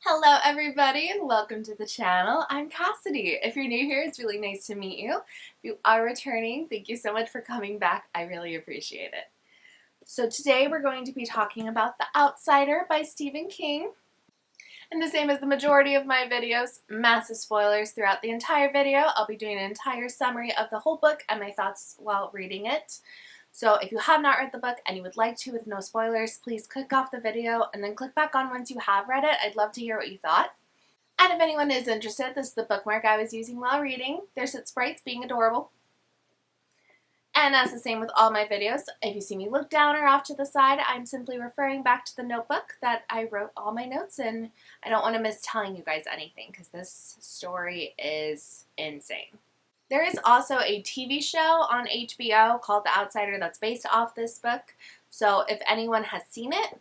Hello everybody and welcome to the channel. I'm Cassidy. If you're new here, it's really nice to meet you. If you are returning, thank you so much for coming back. I really appreciate it. So today we're going to be talking about The Outsider by Stephen King. And the same as the majority of my videos, massive spoilers throughout the entire video. I'll be doing an entire summary of the whole book and my thoughts while reading it. So if you have not read the book and you would like to with no spoilers, please click off the video and then click back on once you have read it. I'd love to hear what you thought. And if anyone is interested, this is the bookmark I was using while reading. There's its sprites being adorable. And as the same with all my videos, if you see me look down or off to the side, I'm simply referring back to the notebook that I wrote all my notes in. I don't want to miss telling you guys anything because this story is insane. There is also a TV show on HBO called The Outsider that's based off this book. So if anyone has seen it,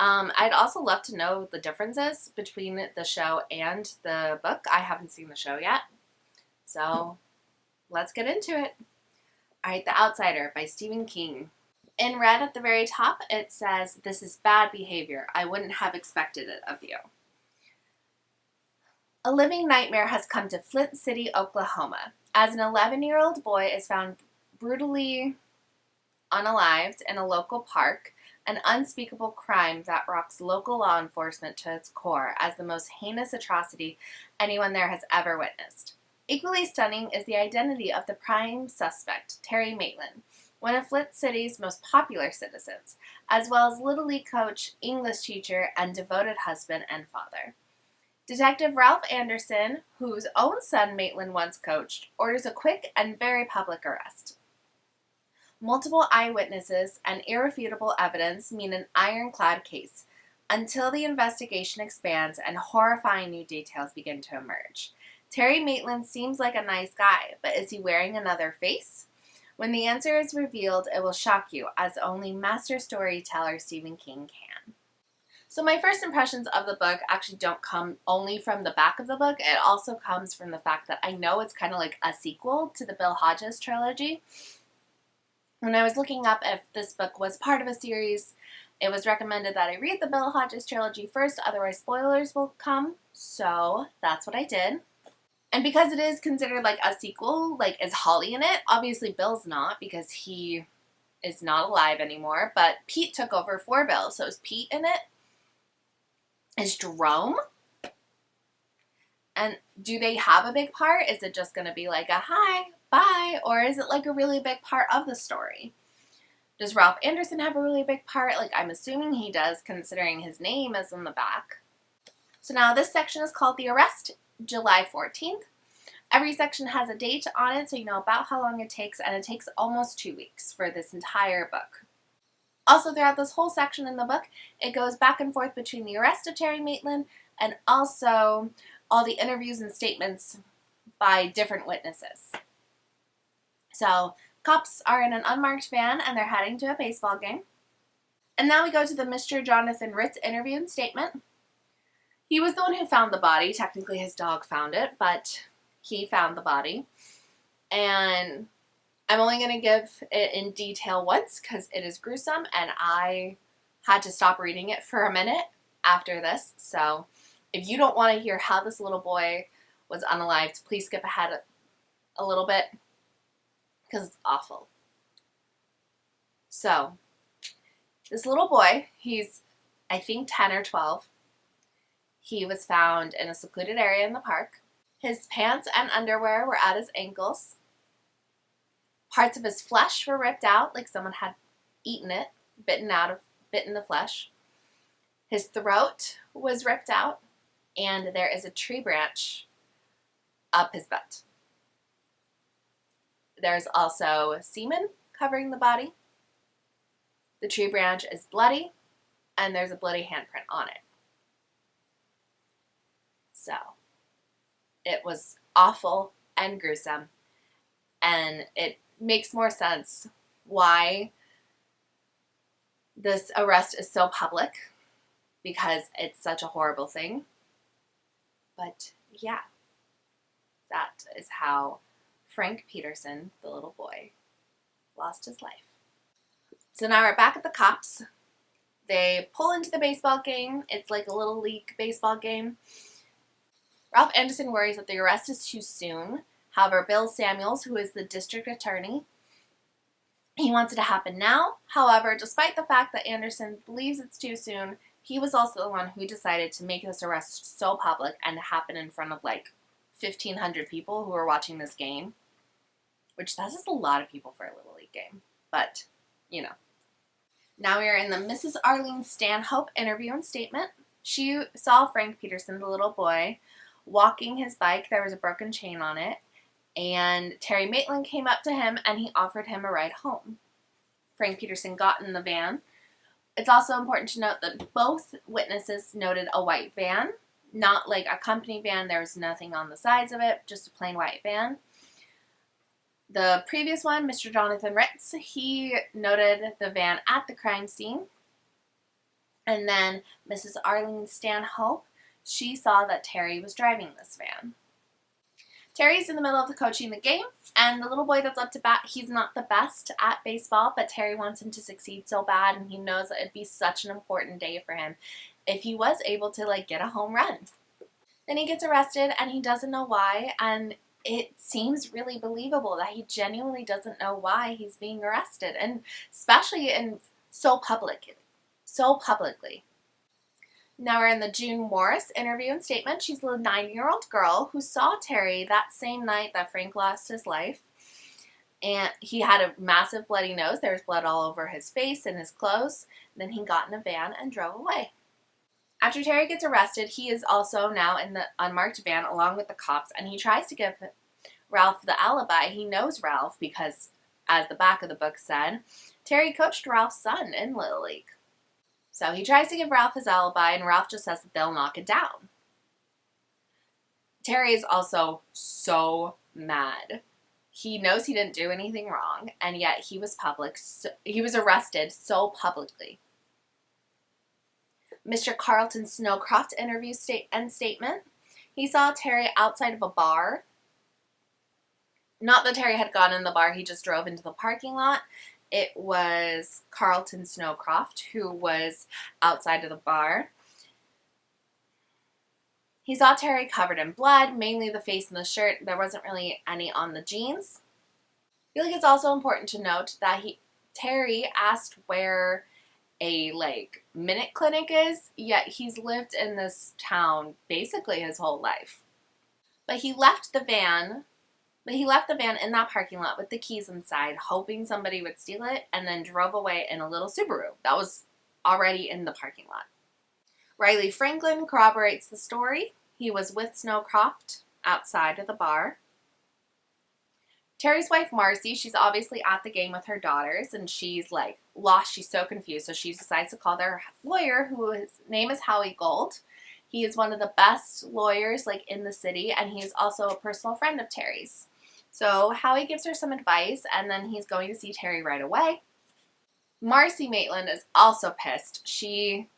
I'd also love to know the differences between the show and the book. I haven't seen the show yet. So let's get into it. Alright, The Outsider by Stephen King. In red at the very top, it says, "This is bad behavior. I wouldn't have expected it of you." A living nightmare has come to Flint City, Oklahoma, as an 11-year-old boy is found brutally unalived in a local park, an unspeakable crime that rocks local law enforcement to its core as the most heinous atrocity anyone there has ever witnessed. Equally stunning is the identity of the prime suspect, Terry Maitland, one of Flint City's most popular citizens, as well as Little League coach, English teacher, and devoted husband and father. Detective Ralph Anderson, whose own son Maitland once coached, orders a quick and very public arrest. Multiple eyewitnesses and irrefutable evidence mean an ironclad case, until the investigation expands and horrifying new details begin to emerge. Terry Maitland seems like a nice guy, but is he wearing another face? When the answer is revealed, it will shock you, as only master storyteller Stephen King can. So my first impressions of the book actually don't come only from the back of the book. It also comes from the fact that I know it's kind of like a sequel to the Hodges Trilogy. When I was looking up if this book was part of a series, it was recommended that I read the Hodges Trilogy first, otherwise spoilers will come. So that's what I did. And because it is considered like a sequel, like is Holly in it? Obviously Bill's not because he is not alive anymore, but Pete took over for Bill. So is Pete in it? Is Jerome? And do they have a big part? Is it just going to be like a hi, bye? Or is it like a really big part of the story? Does Ralph Anderson have a really big part? Like I'm assuming he does considering his name is in the back. So now this section is called The Arrest, July 14th. Every section has a date on it so you know about how long it takes, and it takes almost 2 weeks for this entire book. Also, throughout this whole section in the book, it goes back and forth between the arrest of Terry Maitland and also all the interviews and statements by different witnesses. So, cops are in an unmarked van and they're heading to a baseball game. And now we go to the Mr. Jonathan Ritz interview and statement. He was the one who found the body. Technically, his dog found it, but he found the body. And I'm only going to give it in detail once because it is gruesome and I had to stop reading it for a minute after this. So if you don't want to hear how this little boy was unalived, please skip ahead a little bit because it's awful. So this little boy, he's I think 10 or 12. He was found in a secluded area in the park. His pants and underwear were at his ankles. Parts of his flesh were ripped out, like someone had eaten it, bitten the flesh. His throat was ripped out, and there is a tree branch up his butt. There's also semen covering the body. The tree branch is bloody, and there's a bloody handprint on it. So, it was awful and gruesome, and it makes more sense why this arrest is so public, because it's such a horrible thing. But yeah, that is how Frank Peterson, the little boy, lost his life. So now we're back at the cops. They pull into the baseball game. It's like a little league baseball game. Ralph Anderson worries that the arrest is too soon. However, Bill Samuels, who is the district attorney, he wants it to happen now. However, despite the fact that Anderson believes it's too soon, he was also the one who decided to make this arrest so public and to happen in front of like 1,500 people who were watching this game. Which, that's just a lot of people for a Little League game. But, you know. Now we are in the Mrs. Arlene Stanhope interview and statement. She saw Frank Peterson, the little boy, walking his bike. There was a broken chain on it. And Terry Maitland came up to him and he offered him a ride home. Frank Peterson got in the van. It's also important to note that both witnesses noted a white van, not like a company van. There was nothing on the sides of it, just a plain white van. The previous one, Mr. Jonathan Ritz, he noted the van at the crime scene. And then Mrs. Arlene Stanhope, she saw that Terry was driving this van. Terry's in the middle of coaching the game, and the little boy that's up to bat, he's not the best at baseball, but Terry wants him to succeed so bad, and he knows that it'd be such an important day for him if he was able to, like, get a home run. Then he gets arrested, and he doesn't know why, and it seems really believable that he genuinely doesn't know why he's being arrested, and especially in so publicly. Now we're in the June Morris interview and statement. She's a 9-year-old girl who saw Terry that same night that Frank lost his life. And he had a massive bloody nose. There was blood all over his face and his clothes. Then he got in a van and drove away. After Terry gets arrested, he is also now in the unmarked van along with the cops. And he tries to give Ralph the alibi. He knows Ralph because, as the back of the book said, Terry coached Ralph's son in Little League. So he tries to give Ralph his alibi, and Ralph just says that they'll knock it down. Terry is also so mad. He knows he didn't do anything wrong, and yet he was arrested so publicly. Mr. Carlton Snowcroft interview and statement. He saw Terry outside of a bar. Not that Terry had gone in the bar, he just drove into the parking lot. It was Carlton Snowcroft who was outside of the bar. He saw Terry covered in blood, mainly the face and the shirt. There wasn't really any on the jeans. I feel like it's also important to note that Terry asked where a minute clinic is, yet he's lived in this town basically his whole life. But he left the van in that parking lot with the keys inside, hoping somebody would steal it, and then drove away in a little Subaru that was already in the parking lot. Riley Franklin corroborates the story. He was with Snowcroft outside of the bar. Terry's wife, Marcy, she's obviously at the game with her daughters, and she's lost. She's so confused, so she decides to call their lawyer, whose name is Howie Gold. He is one of the best lawyers in the city, and he is also a personal friend of Terry's. So Howie gives her some advice, and then he's going to see Terry right away. Marcy Maitland is also pissed. She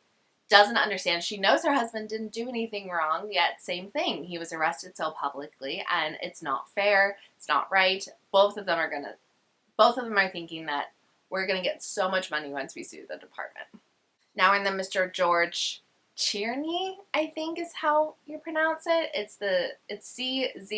doesn't understand. She knows her husband didn't do anything wrong, yet same thing. He was arrested so publicly, and it's not fair. It's not right. Both of them are thinking that we're going to get so much money once we sue the department. Now we're in the Mr. George Czerny, I think is how you pronounce it. It's Czerny.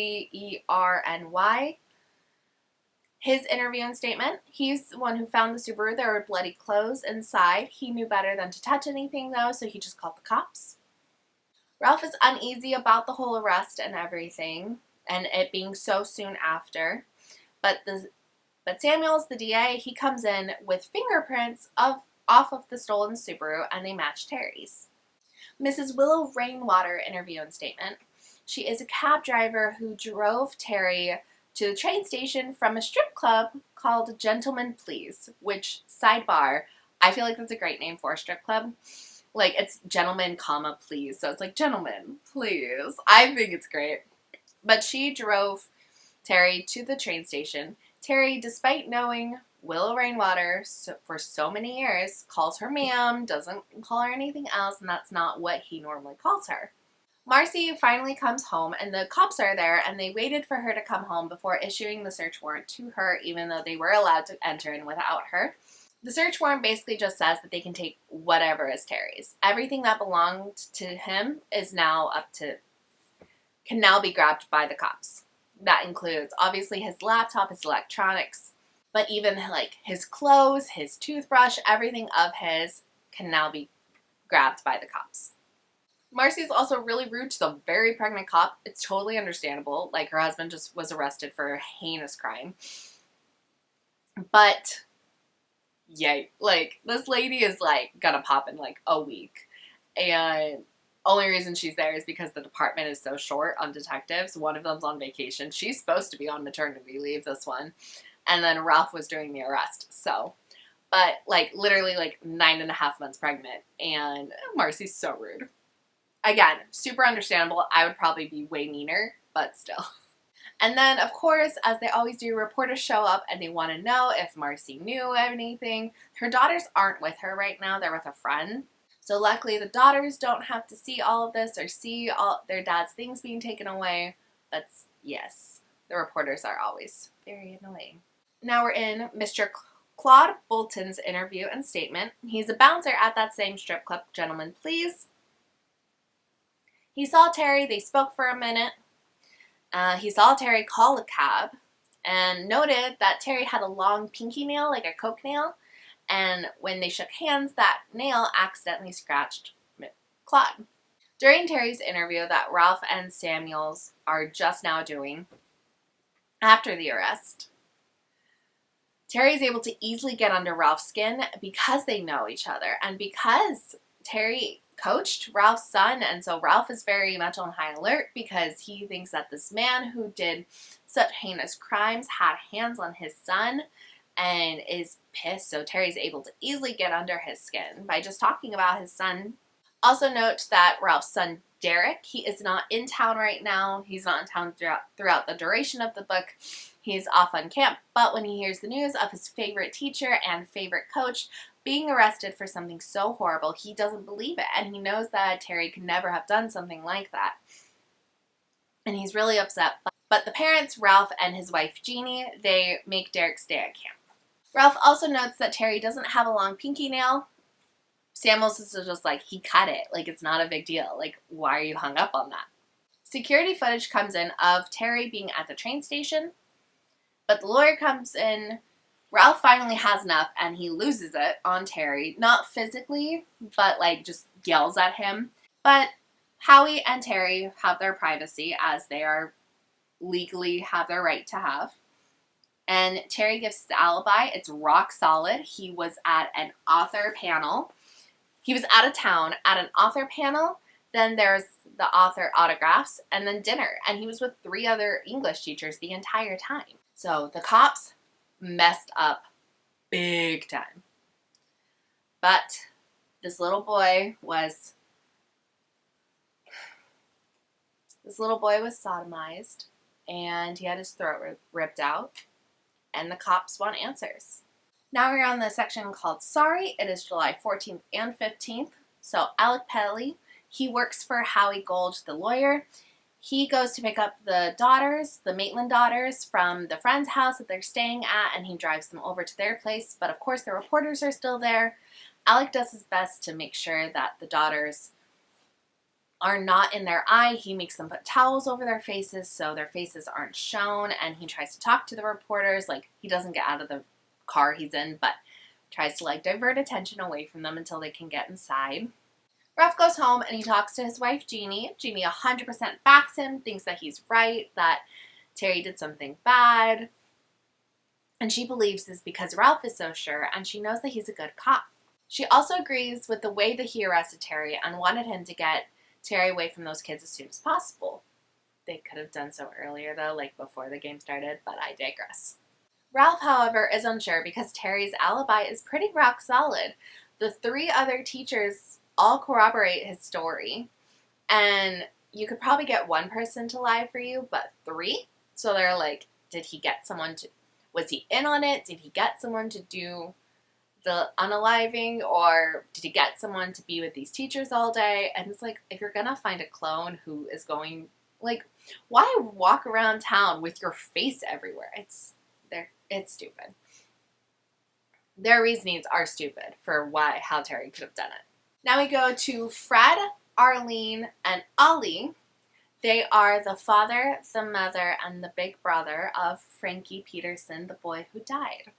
His interview and statement. He's the one who found the Subaru. There were bloody clothes inside. He knew better than to touch anything, though, so he just called the cops. Ralph is uneasy about the whole arrest and everything, and it being so soon after. But Samuels, the DA, he comes in with fingerprints off of the stolen Subaru, and they match Terry's. Mrs. Willow Rainwater interview and statement. She is a cab driver who drove Terry to the train station from a strip club called Gentlemen Please, which, sidebar, I feel like that's a great name for a strip club. It's gentlemen, please. So it's gentlemen, please. I think it's great. But she drove Terry to the train station. Terry, despite knowing Willow Rainwater for so many years, calls her ma'am, doesn't call her anything else, and that's not what he normally calls her. Marcy finally comes home, and the cops are there, and they waited for her to come home before issuing the search warrant to her, even though they were allowed to enter in without her. The search warrant basically just says that they can take whatever is Terry's. Everything that belonged to him is now can now be grabbed by the cops. That includes obviously his laptop, his electronics, but even like his clothes, his toothbrush, everything of his can now be grabbed by the cops. Marcy's also really rude to the very pregnant cop. It's totally understandable. Like, her husband just was arrested for a heinous crime. But, yay. Like, this lady is, like, gonna pop in, like, a week. And only reason she's there is because the department is so short on detectives. One of them's on vacation. She's supposed to be on maternity leave, this one. And then Ralph was doing the arrest. So, but, like, literally, like, 9.5 months pregnant. And Marcy's so rude. Again, super understandable. I would probably be way meaner, but still. And then, of course, as they always do, reporters show up and they want to know if Marcy knew anything. Her daughters aren't with her right now. They're with a friend. So luckily, the daughters don't have to see all of this or see all their dad's things being taken away. But yes, the reporters are always very annoying. Now we're in Mr. Claude Bolton's interview and statement. He's a bouncer at that same strip club. Gentlemen, please. He saw Terry. They spoke for a minute. He saw Terry call a cab and noted that Terry had a long pinky nail, like a coke nail. And when they shook hands, that nail accidentally scratched Claude. During Terry's interview that Ralph and Samuels are just now doing after the arrest, Terry is able to easily get under Ralph's skin because they know each other and because Terry coached Ralph's son, and so Ralph is very much on high alert because he thinks that this man who did such heinous crimes had hands on his son and is pissed. So Terry's able to easily get under his skin by just talking about his son. Also note that Ralph's son Derek, he is not in town right now. He's not in town throughout the duration of the book. He's off on camp, but when he hears the news of his favorite teacher and favorite coach being arrested for something so horrible, he doesn't believe it, and he knows that Terry could never have done something like that. And he's really upset. But the parents, Ralph and his wife Jeannie, they make Derek stay at camp. Ralph also notes that Terry doesn't have a long pinky nail. Samuels is just like, he cut it. Like, it's not a big deal. Like, why are you hung up on that? Security footage comes in of Terry being at the train station, but the lawyer comes in. Ralph finally has enough, and he loses it on Terry. Not physically, but, like, just yells at him. But Howie and Terry have their privacy, as they are legally have their right to have. And Terry gives his alibi. It's rock solid. He was at an author panel. He was out of town at an author panel. Then there's the author autographs, and then dinner. And he was with 3 other English teachers the entire time. So the cops messed up big time. But this little boy was sodomized, and he had his throat ripped out, and the cops want answers. Now we're on the section called Sorry. It is July 14th and 15th. So Alec Pelly, he works for Howie Gold, the lawyer. He goes to pick up the daughters, the Maitland daughters, from the friend's house that they're staying at, and he drives them over to their place. But of course, the reporters are still there. Alec does his best to make sure that the daughters are not in their eye. He makes them put towels over their faces so their faces aren't shown, and he tries to talk to the reporters. Like, he doesn't get out of the car he's in, but tries to, like, divert attention away from them until they can get inside. Ralph goes home and he talks to his wife, Jeannie. Jeannie 100% backs him, thinks that he's right, that Terry did something bad. And she believes this because Ralph is so sure, and she knows that he's a good cop. She also agrees with the way that he arrested Terry and wanted him to get Terry away from those kids as soon as possible. They could have done so earlier, though, like before the game started, but I digress. Ralph, however, is unsure because Terry's alibi is pretty rock solid. The 3 other teachers all corroborate his story, and you could probably get 1 person to lie for you, but 3? So they're like, did he get someone to, was he in on it? Did he get someone to do the unaliving, or did he get someone to be with these teachers all day? And it's like, if you're gonna find a clone who is going, like, why walk around town with your face everywhere? It's stupid. their reasonings are stupid for how Terry could have done it. Now we go to Fred, Arlene, and Ollie. They are the father, the mother, and the big brother of Frankie Peterson, the boy who died.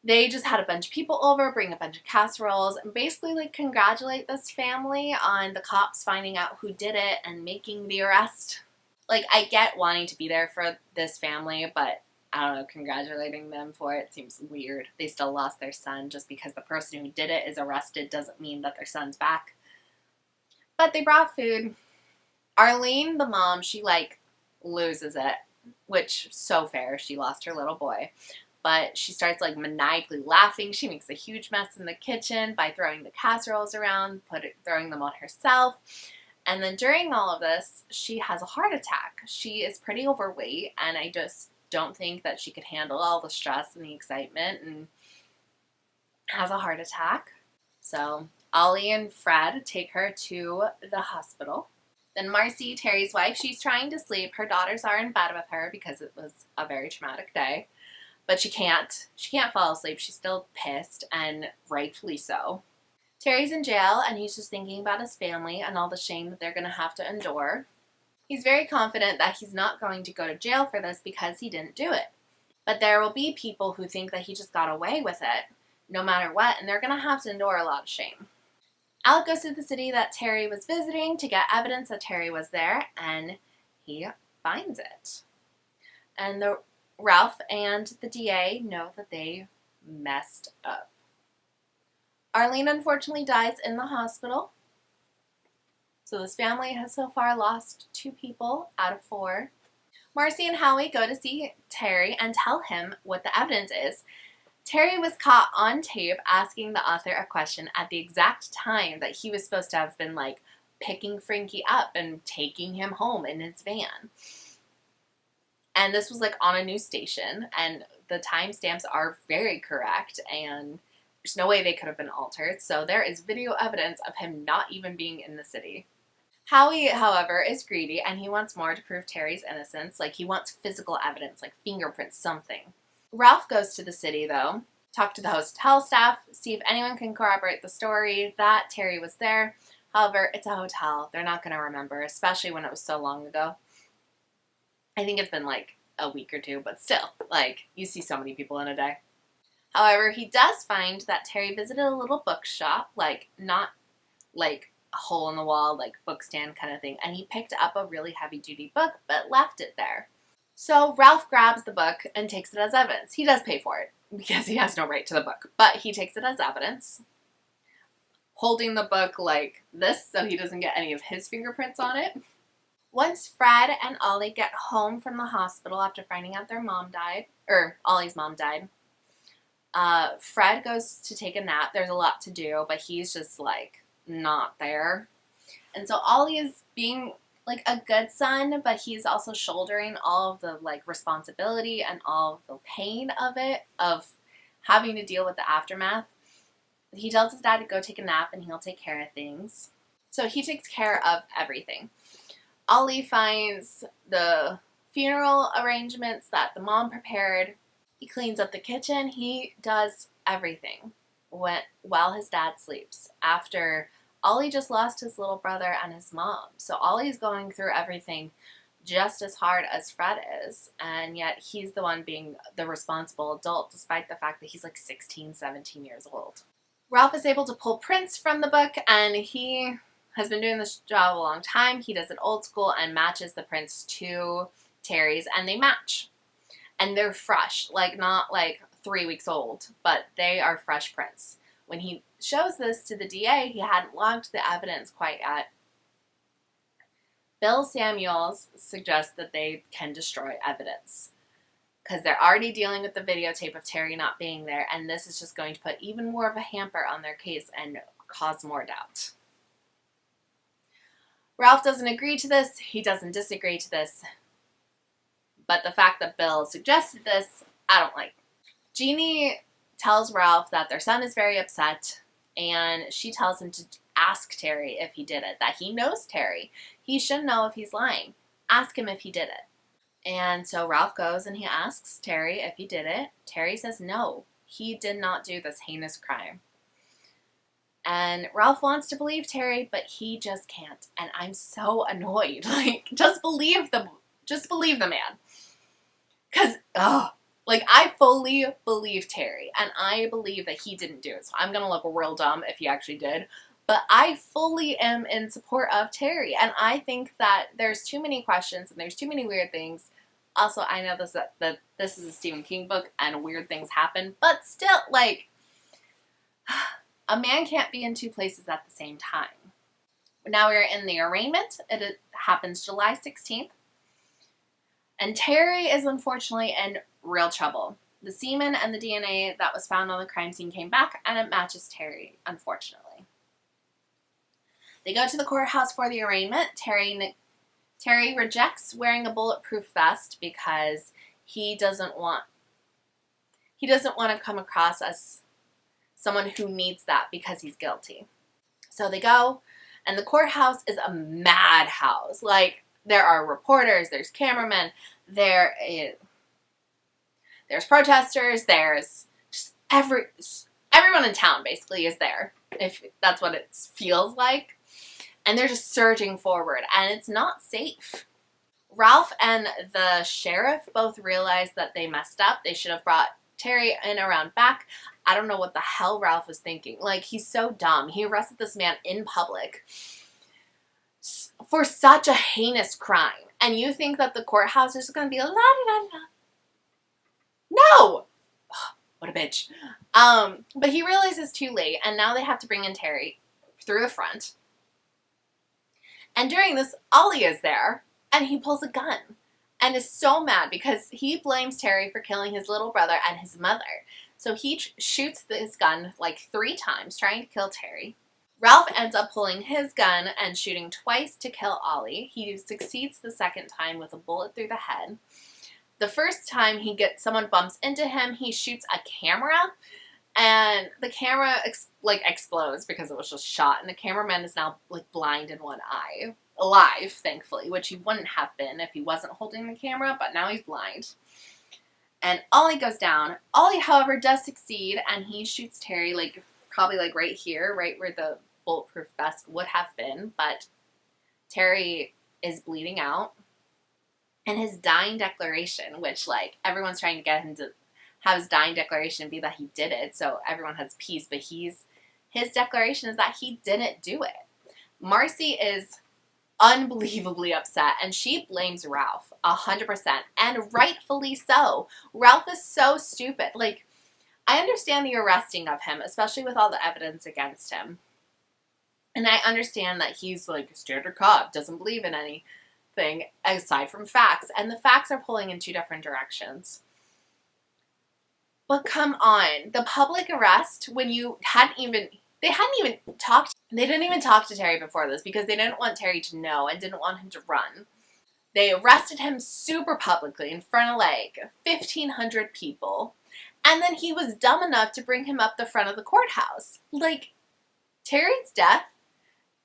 They just had a bunch of people over, bring a bunch of casseroles, and basically like congratulate this family on the cops finding out who did it and making the arrest. Like, I get wanting to be there for this family, but I don't know, congratulating them for it seems weird. They still lost their son. Just because the person who did it is arrested doesn't mean that their son's back. But they brought food. Arlene, the mom, she like loses it, which so fair. She lost her little boy. But she starts like maniacally laughing. She makes a huge mess in the kitchen by throwing the casseroles around, throwing them on herself. And then during all of this, she has a heart attack. She is pretty overweight, and I just don't think that she could handle all the stress and the excitement, and has a heart attack. So Ollie and Fred take her to the hospital. Then Marcy, Terry's wife, she's trying to sleep. Her daughters are in bed with her because it was a very traumatic day. But she can't fall asleep. She's still pissed, and rightfully so. Terry's in jail, and he's just thinking about his family and all the shame that they're going to have to endure. He's very confident that he's not going to go to jail for this because he didn't do it. But there will be people who think that he just got away with it, no matter what, and they're going to have to endure a lot of shame. Alec goes to the city that Terry was visiting to get evidence that Terry was there, and he finds it. And Ralph and the DA know that they messed up. Arlene unfortunately dies in the hospital. So this family has so far lost 2 people out of 4. Marcy and Howie go to see Terry and tell him what the evidence is. Terry was caught on tape asking the author a question at the exact time that he was supposed to have been like picking Frankie up and taking him home in his van. And this was like on a news station, and the timestamps are very correct, and there's no way they could have been altered. So there is video evidence of him not even being in the city. Howie, however, is greedy, and he wants more to prove Terry's innocence. Like, he wants physical evidence, like fingerprints, something. Ralph goes to the city, though, talk to the hotel staff, see if anyone can corroborate the story that Terry was there. However, it's a hotel. They're not going to remember, especially when it was so long ago. I think it's been like a week or 2, but still, like, you see so many people in a day. However, he does find that Terry visited a little bookshop, like, not like a hole in the wall, like book stand kind of thing, and he picked up a really heavy duty book, but left it there. So Ralph grabs the book and takes it as evidence. He does pay for it because he has no right to the book, but he takes it as evidence, holding the book like this so he doesn't get any of his fingerprints on it. Once Fred and Ollie get home from the hospital after finding out their mom died, or Ollie's mom died, Fred goes to take a nap. There's a lot to do, but he's just like not there. And so Ollie is being like a good son, but he's also shouldering all of the like responsibility and all of the pain of it, of having to deal with the aftermath. He tells his dad to go take a nap and he'll take care of things. So he takes care of everything. Ollie finds the funeral arrangements that the mom prepared. He cleans up the kitchen. He does everything while his dad sleeps. After Ollie just lost his little brother and his mom. So Ollie's going through everything just as hard as Fred is. And yet he's the one being the responsible adult, despite the fact that he's like 16, 17 years old. Ralph is able to pull prints from the book, and he has been doing this job a long time. He does it old school and matches the prints to Terry's, and they match. And they're fresh, like not like 3 weeks old, but they are fresh prints. When he shows this to the DA, he hadn't logged the evidence quite yet. Bill Samuels suggests that they can destroy evidence because they're already dealing with the videotape of Terry not being there, and this is just going to put even more of a hamper on their case and cause more doubt. Ralph doesn't agree to this. He doesn't disagree to this. But the fact that Bill suggested this, I don't like. Jeannie tells Ralph that their son is very upset, and she tells him to ask Terry if he did it, that he knows Terry. He should know if he's lying. Ask him if he did it. And so Ralph goes and he asks Terry if he did it. Terry says no, He did not do this heinous crime. And Ralph wants to believe Terry, but he just can't. And I'm so annoyed. Like, just believe the man. Because, like, I fully believe Terry. And I believe that he didn't do it. So I'm going to look real dumb if he actually did. But I fully am in support of Terry. And I think that there's too many questions and there's too many weird things. Also, I know that this is a Stephen King book and weird things happen. But still, like, a man can't be in two places at the same time. Now we're in the arraignment. It happens July 16th. And Terry is unfortunately in real trouble. The semen and the DNA that was found on the crime scene came back, and it matches Terry, unfortunately. They go to the courthouse for the arraignment. Terry rejects wearing a bulletproof vest because he doesn't want to come across as someone who needs that because he's guilty. So they go, and the courthouse is a madhouse. Like, there are reporters, there's cameramen, there's protesters, there's just everyone in town basically is there, if that's what it feels like. And they're just surging forward, and it's not safe. Ralph and the sheriff both realize that they messed up. They should have brought Terry in around back. I don't know what the hell Ralph was thinking. Like, he's so dumb. He arrested this man in public for such a heinous crime. And you think that the courthouse is going to be la-di-da-di-da. No! What a bitch. But he realizes too late, and now they have to bring in Terry through the front. And during this, Ollie is there, and he pulls a gun. And is so mad because he blames Terry for killing his little brother and his mother. So he shoots his gun like 3 times, trying to kill Terry. Ralph ends up pulling his gun and shooting twice to kill Ollie. He succeeds the second time with a bullet through the head. The first time someone bumps into him, he shoots a camera. And the camera explodes because it was just shot. And the cameraman is now like blind in one eye. Alive, thankfully, which he wouldn't have been if he wasn't holding the camera, but now he's blind. And Ollie goes down. Ollie, however, does succeed, and he shoots Terry, probably right here, right where the bulletproof vest would have been, but Terry is bleeding out. And his dying declaration, which, everyone's trying to get him to have his dying declaration be that he did it, so everyone has peace, but his declaration is that he didn't do it. Marcy is unbelievably upset, and she blames Ralph 100%, and rightfully so. Ralph is so stupid. I understand the arresting of him, especially with all the evidence against him. And I understand that he's a standard cop, doesn't believe in anything aside from facts, and the facts are pulling in 2 different directions. But come on, the public arrest when they didn't even talk to Terry before this because they didn't want Terry to know and didn't want him to run. They arrested him super publicly in front of 1,500 people. And then he was dumb enough to bring him up the front of the courthouse. Terry's death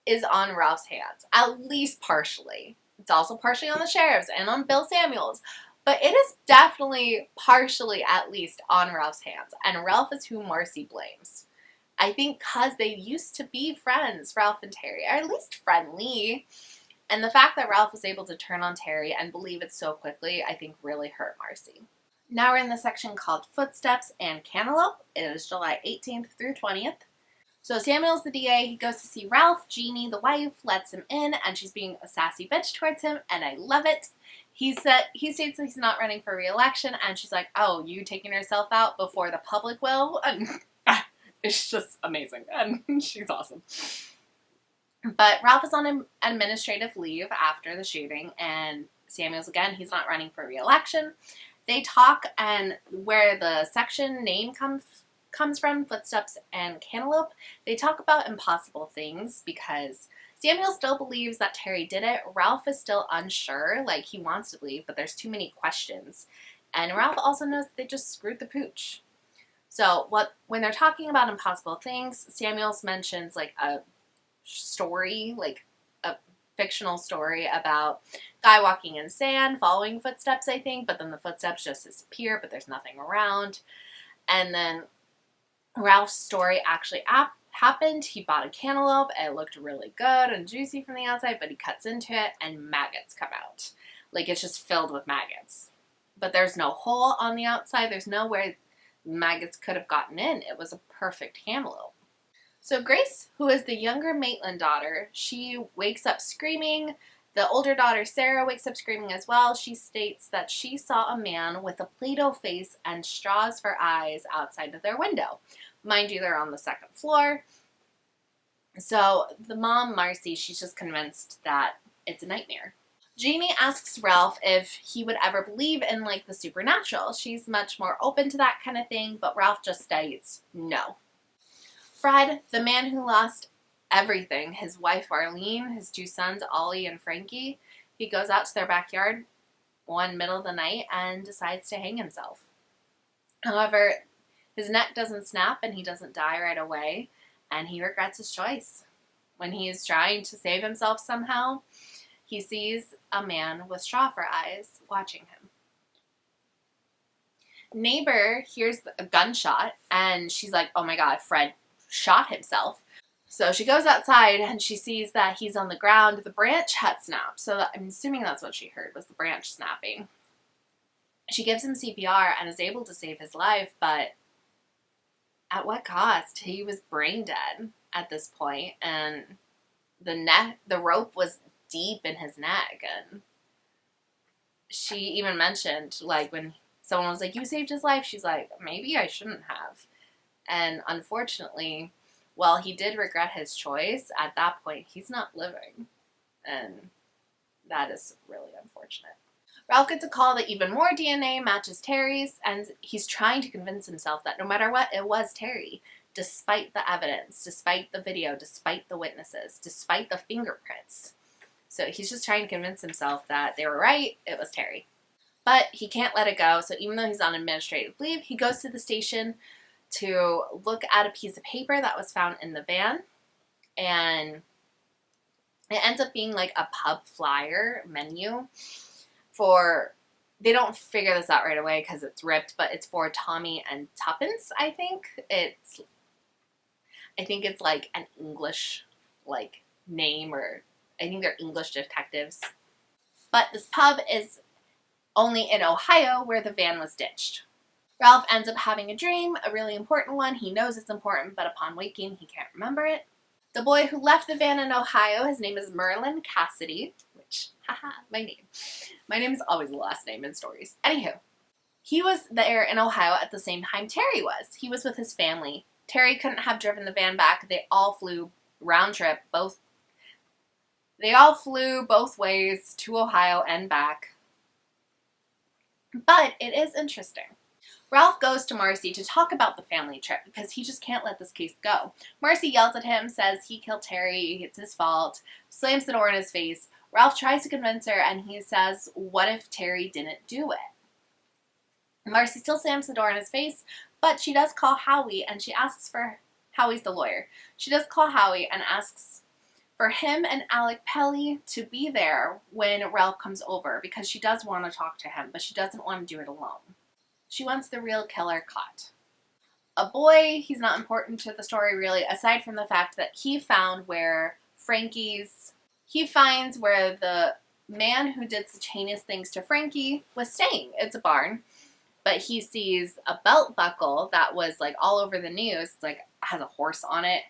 is on Ralph's hands, at least partially. It's also partially on the sheriff's and on Bill Samuels. But it is definitely partially, at least, on Ralph's hands. And Ralph is who Marcy blames. I think because they used to be friends, Ralph and Terry, or at least friendly. And the fact that Ralph was able to turn on Terry and believe it so quickly, I think really hurt Marcy. Now we're in the section called Footsteps and Cantaloupe. It is July 18th through 20th. So Samuel's the DA. He goes to see Ralph. Jeannie, the wife, lets him in, and she's being a sassy bitch towards him, and I love it. He states that he's not running for re-election, and she's like, oh, you taking yourself out before the public will? And it's just amazing, and she's awesome. But Ralph is on administrative leave after the shooting, and Samuel's, again, he's not running for re-election. They talk, and where the section name comes from, Footsteps and Cantaloupe, they talk about impossible things because Samuel still believes that Terry did it. Ralph is still unsure. He wants to believe, but there's too many questions. And Ralph also knows that they just screwed the pooch. So when they're talking about impossible things, Samuels mentions, a story, a fictional story about a guy walking in sand, following footsteps, I think, but then the footsteps just disappear, but there's nothing around. And then Ralph's story actually happened. He bought a cantaloupe. It looked really good and juicy from the outside, but he cuts into it and maggots come out. Like, it's just filled with maggots. But there's no hole on the outside. There's nowhere maggots could have gotten in. It was a perfect cantaloupe. So Grace, who is the younger Maitland daughter, she wakes up screaming. The older daughter, Sarah, wakes up screaming as well. She states that she saw a man with a Play-Doh face and straws for eyes outside of their window. Mind you, they're on the second floor. So the mom, Marcy, she's just convinced that it's a nightmare. Jeannie asks Ralph if he would ever believe in, like, the supernatural. She's much more open to that kind of thing, but Ralph just states no. Fred, the man who lost everything, his wife Arlene, his two sons Ollie and Frankie, he goes out to their backyard one middle of the night and decides to hang himself. However, his neck doesn't snap and he doesn't die right away, and he regrets his choice. When he is trying to save himself somehow, he sees a man with straw for eyes watching him. Neighbor hears a gunshot and she's like, oh my god, Fred shot himself. So she goes outside and she sees that he's on the ground. The branch had snapped. So I'm assuming that's what she heard, was the branch snapping. She gives him CPR and is able to save his life, but at what cost? He was brain dead at this point, and the rope was deep in his neck. And she even mentioned, like, when someone was like, you saved his life, she's like, maybe I shouldn't have. And unfortunately, while he did regret his choice, at that point, he's not living. And that is really unfortunate. Ralph gets a call that even more DNA matches Terry's, and he's trying to convince himself that no matter what, it was Terry, despite the evidence, despite the video, despite the witnesses, despite the fingerprints. So he's just trying to convince himself that they were right, it was Terry. But he can't let it go, so even though he's on administrative leave, he goes to the station to look at a piece of paper that was found in the van, and it ends up being like a pub flyer menu for, they don't figure this out right away because it's ripped, but it's for Tommy and Tuppence, I think. I think it's like an English, like, name, or I think they're English detectives. But this pub is only in Ohio, where the van was ditched. Ralph ends up having a dream, a really important one. He knows it's important, but upon waking, he can't remember it. The boy who left the van in Ohio, his name is Merlin Cassidy, which, haha, my name. My name is always the last name in stories. Anywho, he was there in Ohio at the same time Terry was. He was with his family. Terry couldn't have driven the van back. They all flew round trip, they all flew both ways to Ohio and back. But it is interesting. Ralph goes to Marcy to talk about the family trip because he just can't let this case go. Marcy yells at him, says he killed Terry, it's his fault, slams the door in his face. Ralph tries to convince her, and he says, what if Terry didn't do it? Marcy still slams the door in his face, but she does call Howie, and she asks for, Howie's the lawyer, she does call Howie and asks for him and Alec Pelly to be there when Ralph comes over, because she does want to talk to him, but she doesn't want to do it alone. She wants the real killer caught. A boy, he's not important to the story really, aside from the fact that he finds where the man who did such heinous things to Frankie was staying. It's a barn. But he sees a belt buckle that was, like, all over the news. It's like, has a horse on it.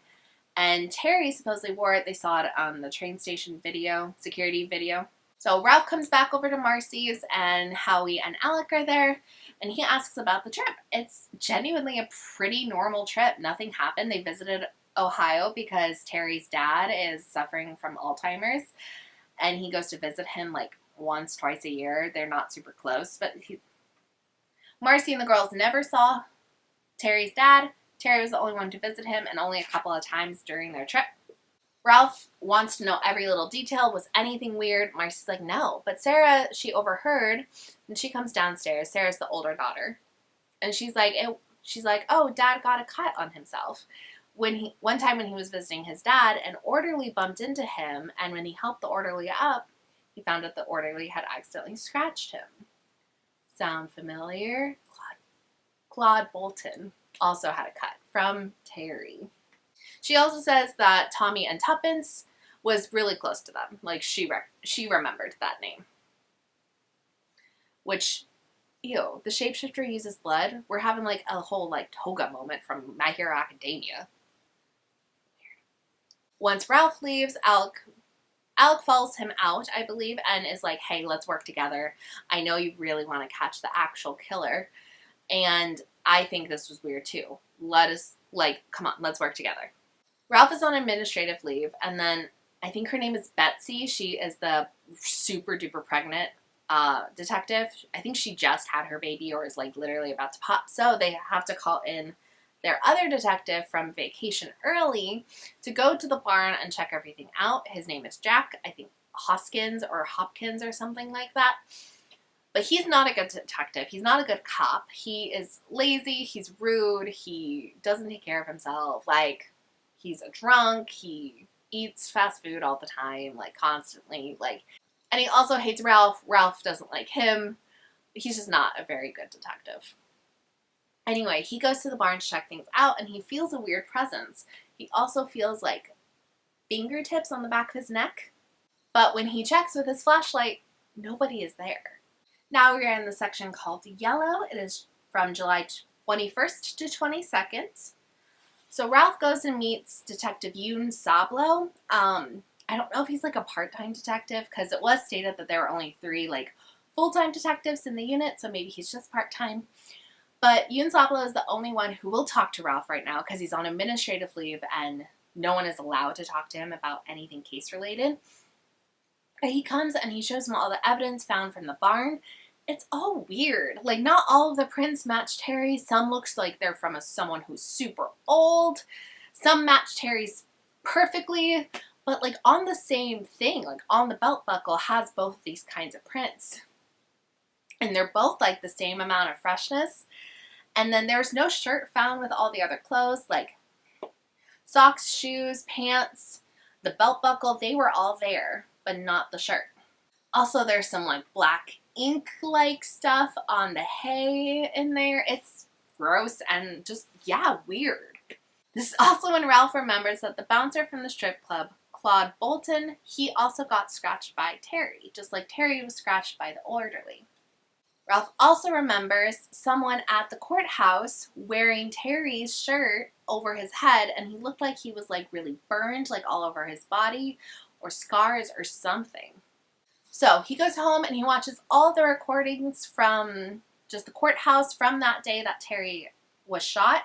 And Terry supposedly wore it. They saw it on the train station video, security video. So Ralph comes back over to Marcy's, and Howie and Alec are there, and he asks about the trip. It's genuinely a pretty normal trip. Nothing happened. They visited Ohio because Terry's dad is suffering from Alzheimer's, and he goes to visit him like once, twice a year. They're not super close, but Marcy and the girls never saw Terry's dad. Terry was the only one to visit him, and only a couple of times during their trip. Ralph wants to know every little detail. Was anything weird? Marcy's like, no. But Sarah, she overheard, and she comes downstairs. Sarah's the older daughter. And she's like, oh, Dad got a cut on himself. One time when he was visiting his dad, an orderly bumped into him, and when he helped the orderly up, he found out the orderly had accidentally scratched him. Sound familiar? Claude Bolton also had a cut from Terry. She also says that Tommy and Tuppence was really close to them. Like, she remembered that name. Which, ew, the shapeshifter uses blood. We're having like a whole like toga moment from My Hero Academia. Once Ralph leaves, Alec follows him out, I believe, and is like, hey, let's work together. I know you really want to catch the actual killer. And I think this was weird too. Let us, like, come on, let's work together. Ralph is on administrative leave, and then I think her name is Betsy. She is the super duper pregnant detective. I think she just had her baby or is like literally about to pop. So they have to call in their other detective from vacation early to go to the barn and check everything out. His name is Jack. I think Hoskins or Hopkins or something like that. But he's not a good detective. He's not a good cop. He is lazy. He's rude. He doesn't take care of himself. Like, he's a drunk. He eats fast food all the time, like constantly. Like, and he also hates Ralph. Ralph doesn't like him. He's just not a very good detective. Anyway, he goes to the barn to check things out, and he feels a weird presence. He also feels like fingertips on the back of his neck. But when he checks with his flashlight, nobody is there. Now we're in the section called Yellow. It is from July 21st to 22nd. So Ralph goes and meets Detective Yoon Sablo. I don't know if he's like a part-time detective, because it was stated that there were only 3 like full-time detectives in the unit, so maybe he's just part-time. But Yoon Sablo is the only one who will talk to Ralph right now because he's on administrative leave and no one is allowed to talk to him about anything case-related. But he comes and he shows him all the evidence found from the barn. It's all weird. Like, not all of the prints match Terry. Some looks like they're from someone who's super old. Some match Terry's perfectly. But, like, on the same thing, like, on the belt buckle has both these kinds of prints. And they're both, like, the same amount of freshness. And then there's no shirt found with all the other clothes, like socks, shoes, pants, the belt buckle. They were all there, but not the shirt. Also, there's some, like, black ink-like stuff on the hay in there. It's gross and just, yeah, weird. This is also when Ralph remembers that the bouncer from the strip club, Claude Bolton, he also got scratched by Terry, just like Terry was scratched by the orderly. Ralph also remembers someone at the courthouse wearing Terry's shirt over his head, and he looked like he was, like, really burned, like, all over his body, or scars or something. So he goes home and he watches all the recordings from just the courthouse from that day that Terry was shot.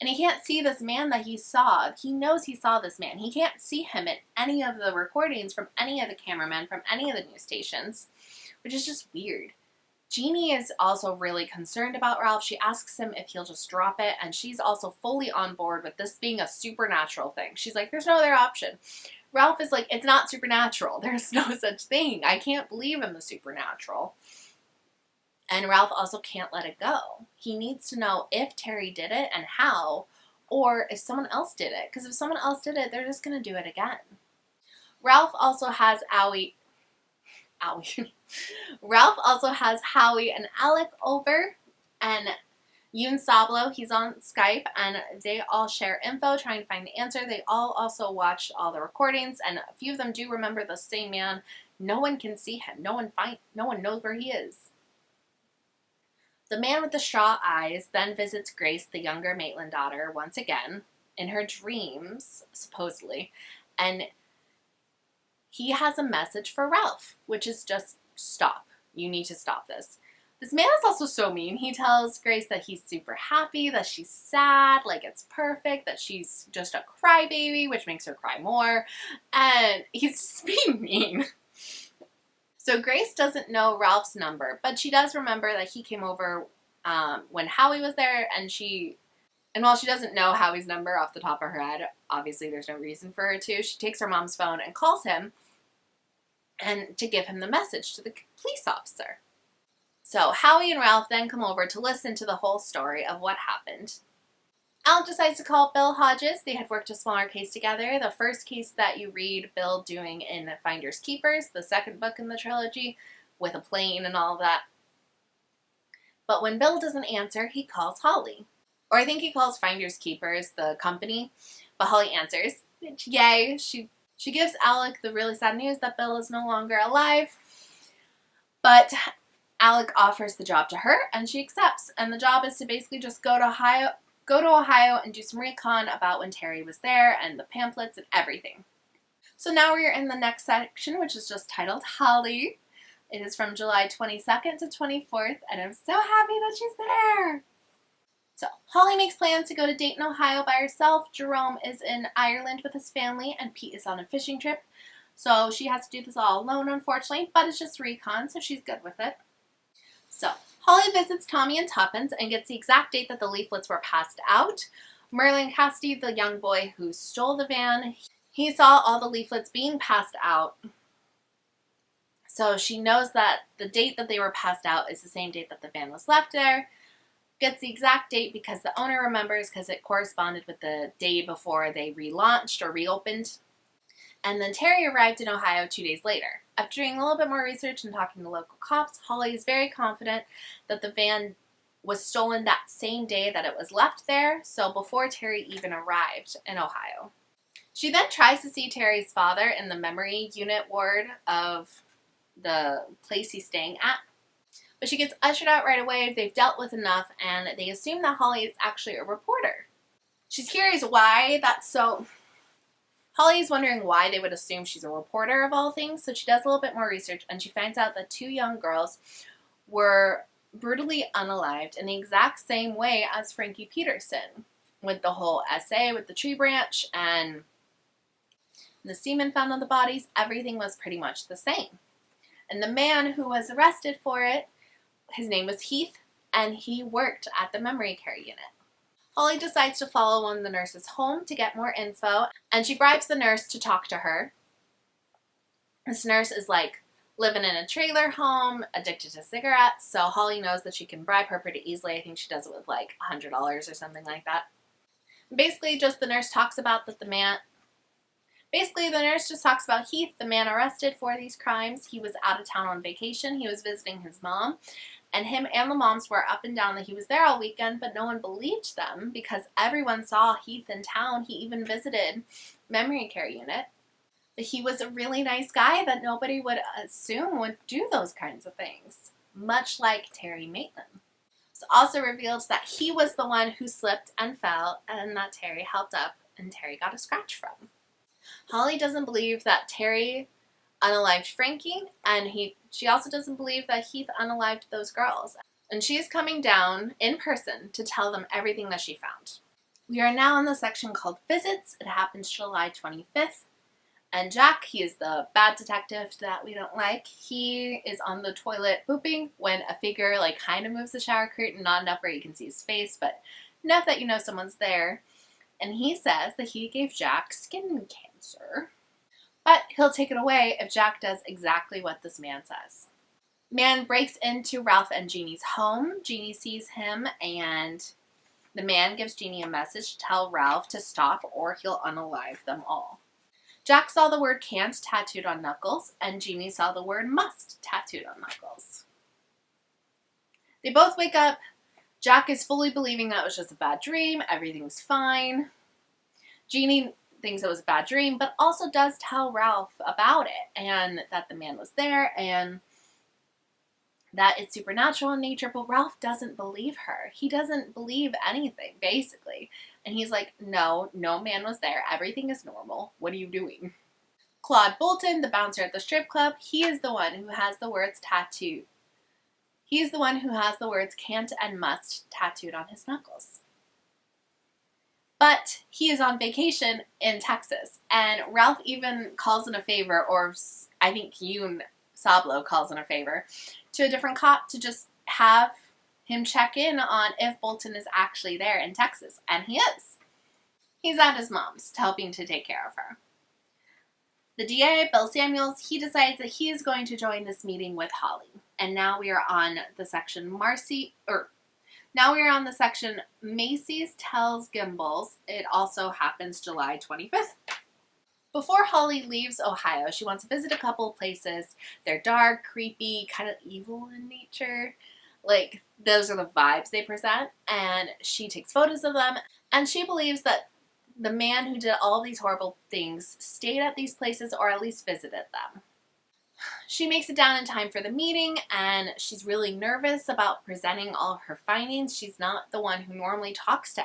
And he can't see this man that he saw. He knows he saw this man. He can't see him in any of the recordings from any of the cameramen, from any of the news stations, which is just weird. Jeannie is also really concerned about Ralph. She asks him if he'll just drop it, and she's also fully on board with this being a supernatural thing. She's like, there's no other option. Ralph is like, it's not supernatural. There's no such thing. I can't believe in the supernatural. And Ralph also can't let it go. He needs to know if Terry did it and how, or if someone else did it. Because if someone else did it, they're just going to do it again. Ralph also has Ralph also has Howie and Alec over, and Yoon Sablo, he's on Skype, and they all share info trying to find the answer. They all also watched all the recordings, and a few of them do remember the same man. No one can see him. No one knows where he is. The man with the straw eyes then visits Grace, the younger Maitland daughter, once again, in her dreams, supposedly, and he has a message for Ralph, which is just, stop. You need to stop this. This man is also so mean. He tells Grace that he's super happy, that she's sad, like it's perfect, that she's just a crybaby, which makes her cry more, and he's just being mean. So Grace doesn't know Ralph's number, but she does remember that he came over when Howie was there, and while she doesn't know Howie's number off the top of her head, obviously there's no reason for her to, she takes her mom's phone and calls him and to give him the message to the police officer. So Howie and Ralph then come over to listen to the whole story of what happened. Al decides to call Bill Hodges. They had worked a smaller case together. The first case that you read Bill doing in Finders Keepers, the second book in the trilogy, with a plane and all that. But when Bill doesn't answer, he calls Holly. Or I think he calls Finders Keepers the company. But Holly answers, which, yay. She gives Alec the really sad news that Bill is no longer alive. But Alec offers the job to her, and she accepts. And the job is to basically just go to Ohio and do some recon about when Terry was there and the pamphlets and everything. So now we're in the next section, which is just titled Holly. It is from July 22nd to 24th, and I'm so happy that she's there. So Holly makes plans to go to Dayton, Ohio by herself. Jerome is in Ireland with his family, and Pete is on a fishing trip. So she has to do this all alone, unfortunately, but it's just recon, so she's good with it. So Holly visits Tommy and Tuppence and gets the exact date that the leaflets were passed out. Merlin Cassidy, the young boy who stole the van, he saw all the leaflets being passed out. So she knows that the date that they were passed out is the same date that the van was left there. Gets the exact date because the owner remembers because it corresponded with the day before they relaunched or reopened. And then Terry arrived in Ohio 2 days later. After doing a little bit more research and talking to local cops, Holly is very confident that the van was stolen that same day that it was left there, so before Terry even arrived in Ohio. She then tries to see Terry's father in the memory unit ward of the place he's staying at. But she gets ushered out right away. They've dealt with enough, and they assume that Holly is actually a reporter. She's curious why that's so. Holly's wondering why they would assume she's a reporter of all things, so she does a little bit more research, and she finds out that 2 young girls were brutally unalived in the exact same way as Frankie Peterson, with the whole essay with the tree branch and the semen found on the bodies. Everything was pretty much the same. And the man who was arrested for it, his name was Heath, and he worked at the memory care unit. Holly decides to follow one of the nurses home to get more info, and she bribes the nurse to talk to her. This nurse is like living in a trailer home, addicted to cigarettes, so Holly knows that she can bribe her pretty easily. I think she does it with like $100 or something like that. Basically, just the nurse talks about that the nurse just talks about Heath, the man arrested for these crimes. He was out of town on vacation. He was visiting his mom. And him and the mom swore up and down that he was there all weekend, but no one believed them because everyone saw Heath in town. He even visited memory care unit. But he was a really nice guy that nobody would assume would do those kinds of things, much like Terry Maitland. It's also revealed that he was the one who slipped and fell and that Terry helped up and Terry got a scratch from. Holly doesn't believe that Terry unalived Frankie, and she also doesn't believe that Heath unalived those girls. And she is coming down in person to tell them everything that she found. We are now in the section called Visits. It happens July 25th. And Jack, he is the bad detective that we don't like. He is on the toilet pooping when a figure kind of moves the shower curtain, not enough where you can see his face, but enough that you know someone's there. And he says that he gave Jack skin cancer. But he'll take it away if Jack does exactly what this man says. Man breaks into Ralph and Jeannie's home. Jeannie sees him, and the man gives Jeannie a message to tell Ralph to stop or he'll unalive them all. Jack saw the word can't tattooed on Knuckles, and Jeannie saw the word must tattooed on Knuckles. They both wake up. Jack is fully believing that it was just a bad dream. Everything's fine. Jeannie thinks it was a bad dream, but also does tell Ralph about it and that the man was there and that it's supernatural in nature, but Ralph doesn't believe her. He doesn't believe anything, basically. And he's like, no man was there. Everything is normal. What are you doing? Claude Bolton, the bouncer at the strip club, he is the one who has the words tattooed. He's the one who has the words can't and must tattooed on his knuckles. But he is on vacation in Texas, and Ralph even calls in a favor, or I think Yoon Sablo calls in a favor, to a different cop to just have him check in on if Bolton is actually there in Texas, and he is. He's at his mom's, helping to take care of her. The DA, Bill Samuels, he decides that he is going to join this meeting with Holly. And now we are on the section Macy's Tells Gimbals. It also happens July 25th. Before Holly leaves Ohio, she wants to visit a couple of places. They're dark, creepy, kind of evil in nature. Like, those are the vibes they present, and she takes photos of them, and she believes that the man who did all these horrible things stayed at these places or at least visited them. She makes it down in time for the meeting, and she's really nervous about presenting all of her findings. She's not the one who normally talks to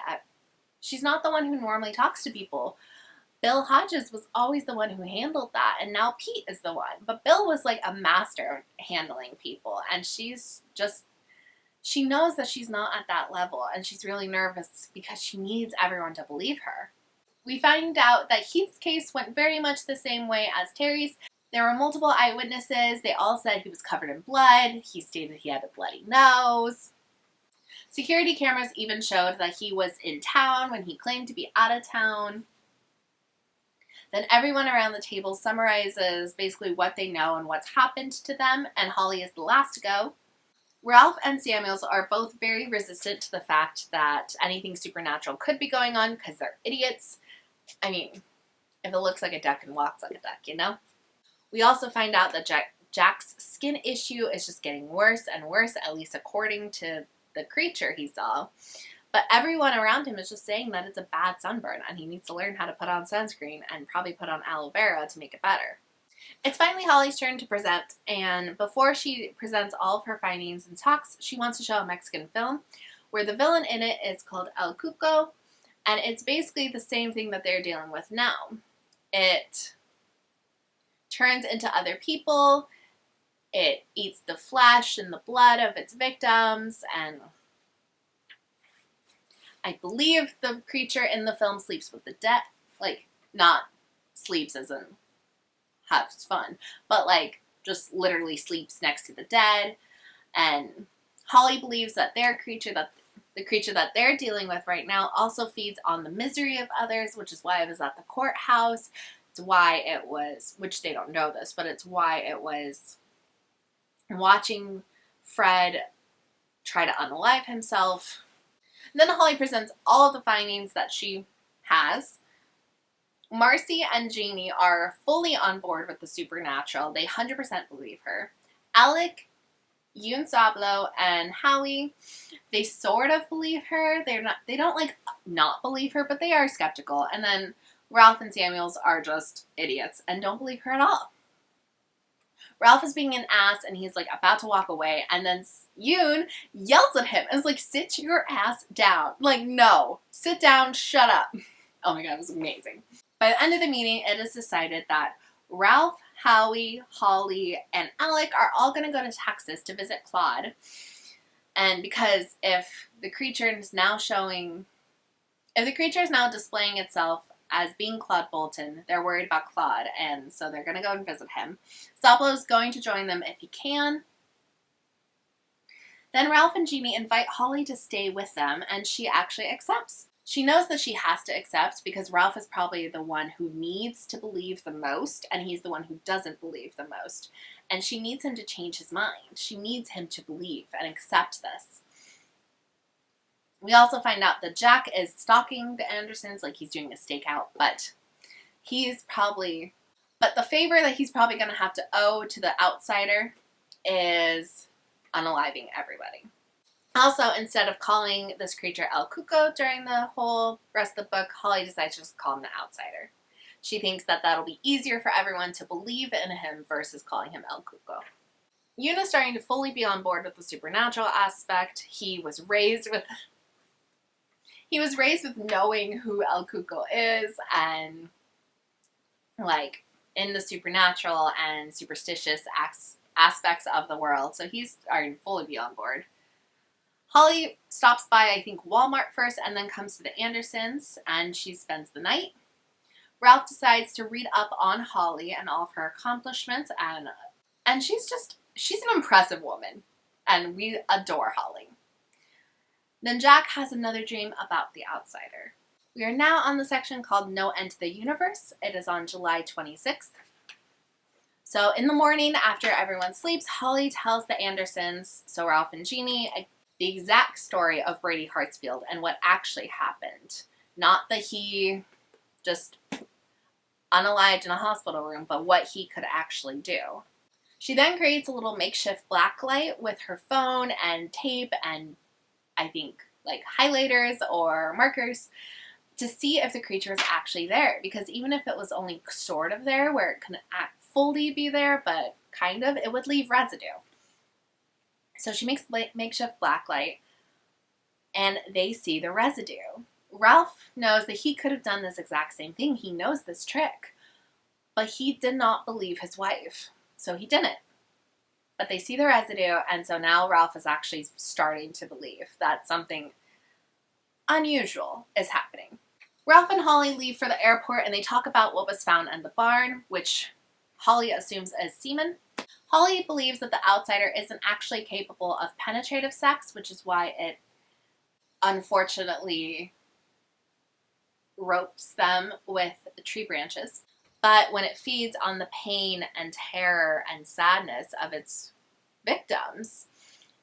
people. Bill Hodges was always the one who handled that, and now Pete is the one. But Bill was like a master of handling people, and she knows that she's not at that level, and she's really nervous because she needs everyone to believe her. We find out that Heath's case went very much the same way as Terry's. There were multiple eyewitnesses. They all said he was covered in blood. He stated he had a bloody nose. Security cameras even showed that he was in town when he claimed to be out of town. Then everyone around the table summarizes basically what they know and what's happened to them, and Holly is the last to go. Ralph and Samuels are both very resistant to the fact that anything supernatural could be going on because they're idiots. I mean, if it looks like a duck and walks like a duck, you know? We also find out that Jack's skin issue is just getting worse and worse, at least according to the creature he saw. But everyone around him is just saying that it's a bad sunburn and he needs to learn how to put on sunscreen and probably put on aloe vera to make it better. It's finally Holly's turn to present, and before she presents all of her findings and talks, she wants to show a Mexican film where the villain in it is called El Cuco, and it's basically the same thing that they're dealing with now. It turns into other people, it eats the flesh and the blood of its victims, and I believe the creature in the film sleeps with the dead. Like, not sleeps as in has fun, but like just literally sleeps next to the dead. And Holly believes that the creature that they're dealing with right now also feeds on the misery of others, which is why it was at the courthouse. It's why it was, which they don't know this, but it's why it was watching Fred try to unalive himself. And then Holly presents all of the findings that she has. Marcy and Jeannie are fully on board with the supernatural. They 100% believe her. Alec, Yoon Sablo, and Howie, they sort of believe her. They don't like not believe her, but they are skeptical. And then Ralph and Samuels are just idiots and don't believe her at all. Ralph is being an ass and he's like about to walk away, and then Yoon yells at him and is like, sit your ass down. Like, no, sit down, shut up. Oh my god, it was amazing. By the end of the meeting, it is decided that Ralph, Howie, Holly, and Alec are all going to go to Texas to visit Claude. And because if the creature is now displaying itself as being Claude Bolton, they're worried about Claude, and so they're going to go and visit him. Sablo is going to join them if he can. Then Ralph and Jeannie invite Holly to stay with them, and she actually accepts. She knows that she has to accept because Ralph is probably the one who needs to believe the most, and he's the one who doesn't believe the most. And she needs him to change his mind. She needs him to believe and accept this. We also find out that Jack is stalking the Andersons, like he's doing a stakeout, but the favor that he's probably going to have to owe to the outsider is unaliving everybody. Also, instead of calling this creature El Cuco during the whole rest of the book, Holly decides to just call him the outsider. She thinks that that'll be easier for everyone to believe in him versus calling him El Cuco. Yoon is starting to fully be on board with the supernatural aspect. He was raised with knowing who El Cuco is and like in the supernatural and superstitious aspects of the world. So he's starting to fully be on board. Holly stops by, I think, Walmart first and then comes to the Andersons, and she spends the night. Ralph decides to read up on Holly and all of her accomplishments, and she's an impressive woman, and we adore Holly. Then Jack has another dream about the outsider. We are now on the section called No End to the Universe. It is on July 26th. So in the morning, after everyone sleeps, Holly tells the Andersons, so Ralph and Jeannie, the exact story of Brady Hartsfield and what actually happened. Not that he just unalived in a hospital room, but what he could actually do. She then creates a little makeshift blacklight with her phone and tape and I think like highlighters or markers to see if the creature is actually there, because even if it was only sort of there where it couldn't fully be there, but kind of, it would leave residue. So she makes makeshift blacklight and they see the residue. Ralph knows that he could have done this exact same thing. He knows this trick, but he did not believe his wife, so he didn't. But they see the residue, and so now Ralph is actually starting to believe that something unusual is happening. Ralph and Holly leave for the airport, and they talk about what was found in the barn, which Holly assumes is semen. Holly believes that the outsider isn't actually capable of penetrative sex, which is why it unfortunately ropes them with the tree branches. But when it feeds on the pain and terror and sadness of its victims,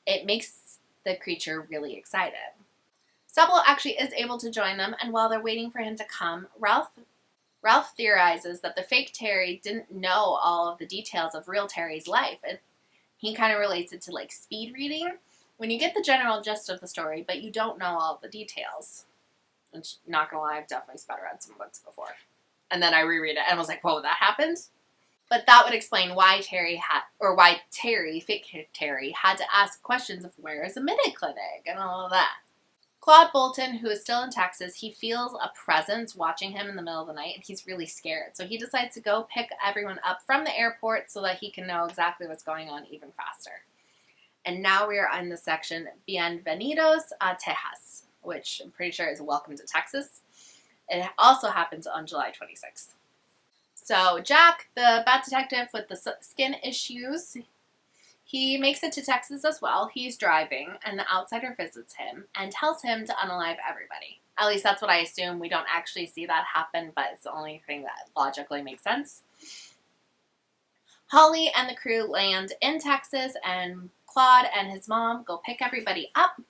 it makes the creature really excited. Sablo actually is able to join them, and while they're waiting for him to come, Ralph theorizes that the fake Terry didn't know all of the details of real Terry's life. He kind of relates it to like speed reading, when you get the general gist of the story, but you don't know all of the details. Which, not gonna lie, I've definitely sped read some books before. And then I reread it and was like, whoa, that happened? But that would explain why fake Terry, had to ask questions of where is a minute clinic and all of that. Claude Bolton, who is still in Texas, he feels a presence watching him in the middle of the night, and he's really scared. So he decides to go pick everyone up from the airport so that he can know exactly what's going on even faster. And now we are in the section Bienvenidos a Texas, which I'm pretty sure is Welcome to Texas. It also happens on July 26th. So Jack, the bat detective with the skin issues, he makes it to Texas as well. He's driving, and the outsider visits him and tells him to unalive everybody. At least that's what I assume. We don't actually see that happen, but it's the only thing that logically makes sense. Holly and the crew land in Texas, and Claude and his mom go pick everybody up.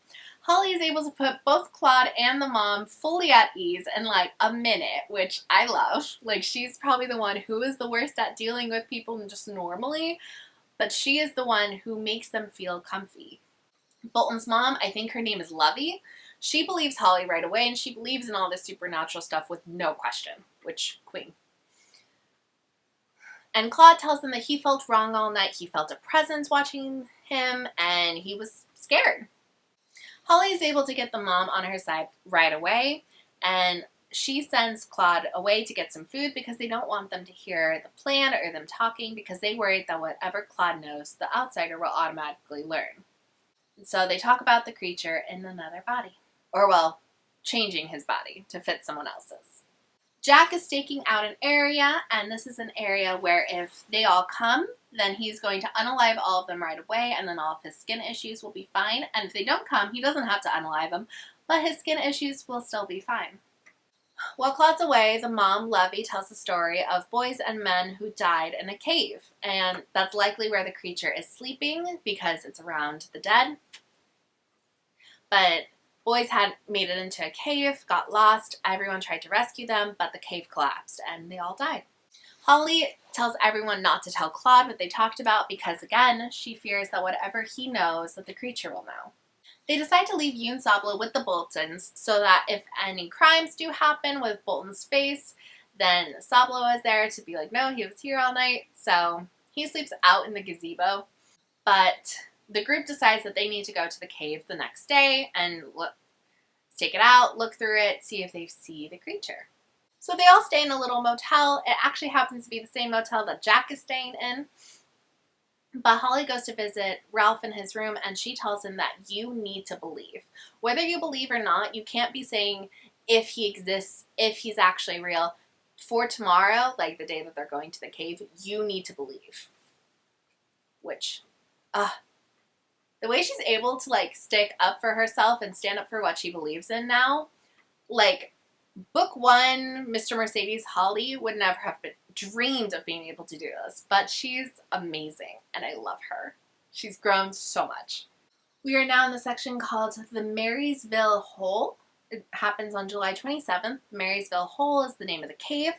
Holly is able to put both Claude and the mom fully at ease in like a minute, which I love. Like, she's probably the one who is the worst at dealing with people just normally, but she is the one who makes them feel comfy. Bolton's mom, I think her name is Lovey. She believes Holly right away, and she believes in all this supernatural stuff with no question, which, queen. And Claude tells them that he felt wrong all night. He felt a presence watching him, and he was scared. Holly is able to get the mom on her side right away, and she sends Claude away to get some food because they don't want them to hear the plan or them talking, because they worried that whatever Claude knows, the outsider will automatically learn. And so they talk about the creature in another body. Or, well, changing his body to fit someone else's. Jack is staking out an area, and this is an area where if they all come, then he's going to unalive all of them right away, and then all of his skin issues will be fine. And if they don't come, he doesn't have to unalive them, but his skin issues will still be fine. While Claude's away, the mom, Lovey, tells the story of boys and men who died in a cave, and that's likely where the creature is sleeping because it's around the dead. But boys had made it into a cave, got lost, everyone tried to rescue them, but the cave collapsed, and they all died. Holly tells everyone not to tell Claude what they talked about because, again, she fears that whatever he knows, that the creature will know. They decide to leave Yoon Sablo with the Boltons so that if any crimes do happen with Bolton's face, then Sablo is there to be like, no, he was here all night. So he sleeps out in the gazebo. But the group decides that they need to go to the cave the next day and stake it out, look through it, see if they see the creature. So they all stay in a little motel. It actually happens to be the same motel that Jack is staying in. But Holly goes to visit Ralph in his room, and she tells him that you need to believe. Whether you believe or not, you can't be saying if he exists, if he's actually real. For tomorrow, like the day that they're going to the cave, you need to believe. Which, the way she's able to, like, stick up for herself and stand up for what she believes in now, like, Book 1, Mr. Mercedes Holly would never have dreamed of being able to do this, but she's amazing, and I love her. She's grown so much. We are now in the section called the Marysville Hole. It happens on July 27th. Marysville Hole is the name of the cave.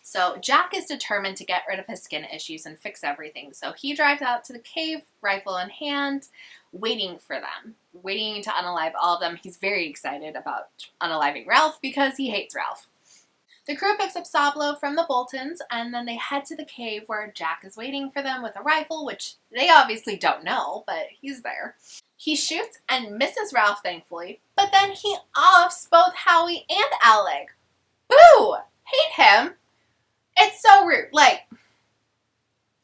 So Jack is determined to get rid of his skin issues and fix everything. So he drives out to the cave, rifle in hand, waiting for them, waiting to unalive all of them. He's very excited about unaliving Ralph because he hates Ralph. The crew picks up Sablo from the Boltons, and then they head to the cave where Jack is waiting for them with a rifle, which they obviously don't know, but he's there. He shoots and misses Ralph, thankfully, but then he offs both Howie and Alec. Boo! Hate him! It's so rude. Like,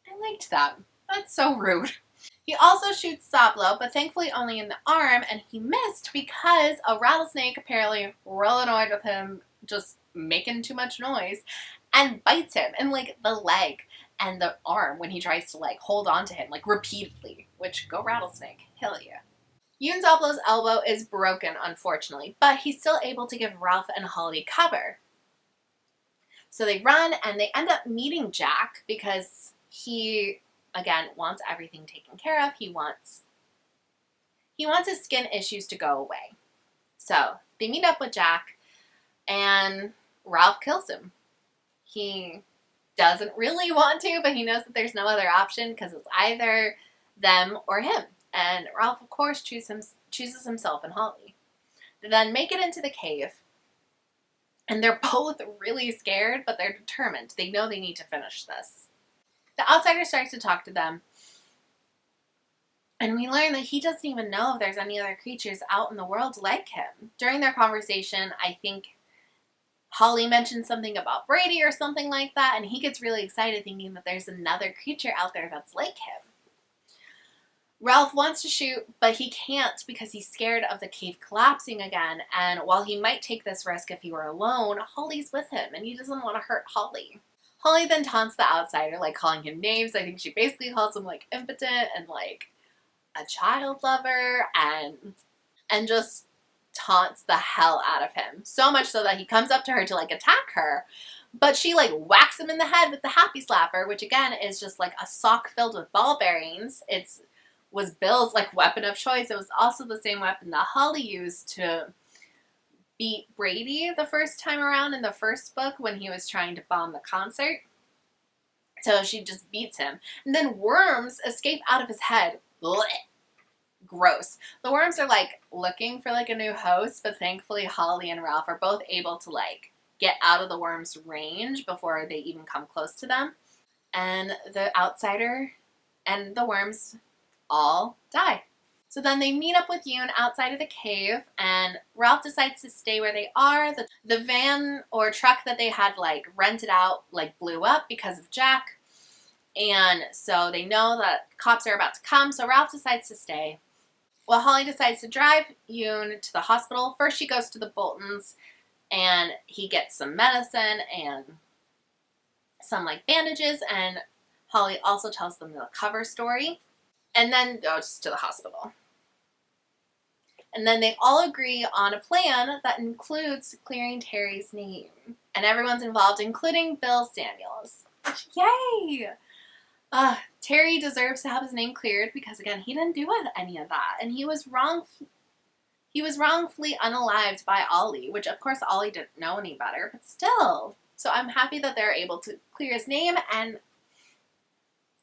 I liked that. That's so rude. He also shoots Sablo, but thankfully only in the arm, and he missed because a rattlesnake, apparently real annoyed with him just making too much noise, and bites him in, like, the leg and the arm when he tries to, like, hold on to him, like, repeatedly, which, go rattlesnake. Hell yeah. Yoon Zablo's elbow is broken, unfortunately, but he's still able to give Ralph and Holly cover. So they run, and they end up meeting Jack because he, again, wants everything taken care of. He wants his skin issues to go away. So they meet up with Jack, and Ralph kills him. He doesn't really want to, but he knows that there's no other option because it's either them or him. And Ralph, of course, chooses himself and Holly. They then make it into the cave. And they're both really scared, but they're determined. They know they need to finish this. The outsider starts to talk to them. And we learn that he doesn't even know if there's any other creatures out in the world like him. During their conversation, I think Holly mentioned something about Brady or something like that. And he gets really excited thinking that there's another creature out there that's like him. Ralph wants to shoot, but he can't because he's scared of the cave collapsing again, and while he might take this risk if he were alone, Holly's with him, and he doesn't want to hurt Holly. Holly then taunts the outsider, like calling him names. I think she basically calls him, like, impotent and, like, a child lover, and just taunts the hell out of him. So much so that he comes up to her to, like, attack her, but she, like, whacks him in the head with the happy slapper, which, again, is just, like, a sock filled with ball bearings. Was Bill's, like, weapon of choice. It was also the same weapon that Holly used to beat Brady the first time around in the first book when he was trying to bomb the concert. So she just beats him. And then worms escape out of his head. Blech. Gross. The worms are, like, looking for, like, a new host, but thankfully Holly and Ralph are both able to, like, get out of the worms' range before they even come close to them. And the outsider and the worms all die. So then they meet up with Yoon outside of the cave, and Ralph decides to stay where they are. The van or truck that they had, like, rented out, like, blew up because of Jack, and so they know that cops are about to come, so Ralph decides to stay. Well, Holly decides to drive Yoon to the hospital. First she goes to the Boltons, and he gets some medicine and some, like, bandages, and Holly also tells them the cover story. And then goes to the hospital. And then they all agree on a plan that includes clearing Terry's name. And everyone's involved, including Bill Samuels. Yay! Terry deserves to have his name cleared because, again, he didn't do any of that. And he was wrongfully unalived by Ollie, which, of course, Ollie didn't know any better, but still. So I'm happy that they're able to clear his name. And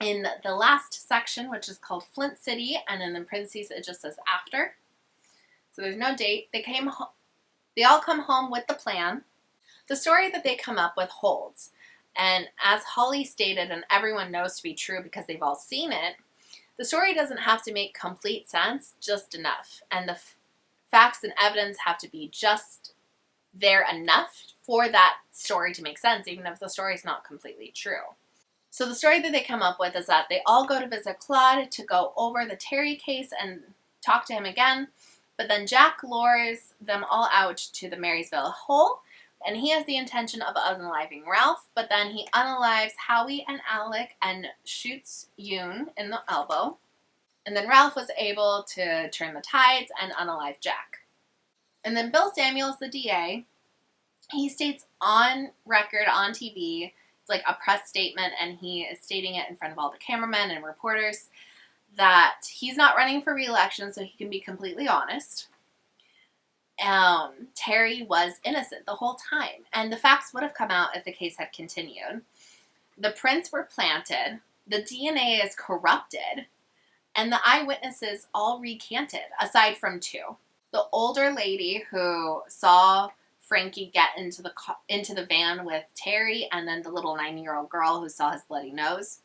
in the last section, which is called Flint City, and in the parentheses it just says after. So there's no date. They all come home with the plan. The story that they come up with holds. And as Holly stated, and everyone knows to be true because they've all seen it, the story doesn't have to make complete sense, just enough. And the facts and evidence have to be just there enough for that story to make sense, even if the story is not completely true. So the story that they come up with is that they all go to visit Claude to go over the Terry case and talk to him again. But then Jack lures them all out to the Marysville Hole, and he has the intention of unaliving Ralph, but then he unalives Howie and Alec and shoots Yoon in the elbow. And then Ralph was able to turn the tides and unalive Jack. And then Bill Samuels, the DA, he states on record, on TV, like a press statement, and he is stating it in front of all the cameramen and reporters that he's not running for re-election, so he can be completely honest. Terry was innocent the whole time, and the facts would have come out if the case had continued. The prints were planted, the DNA is corrupted, and the eyewitnesses all recanted, aside from 2. The older lady who saw Frankie get into the van with Terry, and then the little 9-year-old girl who saw his bloody nose.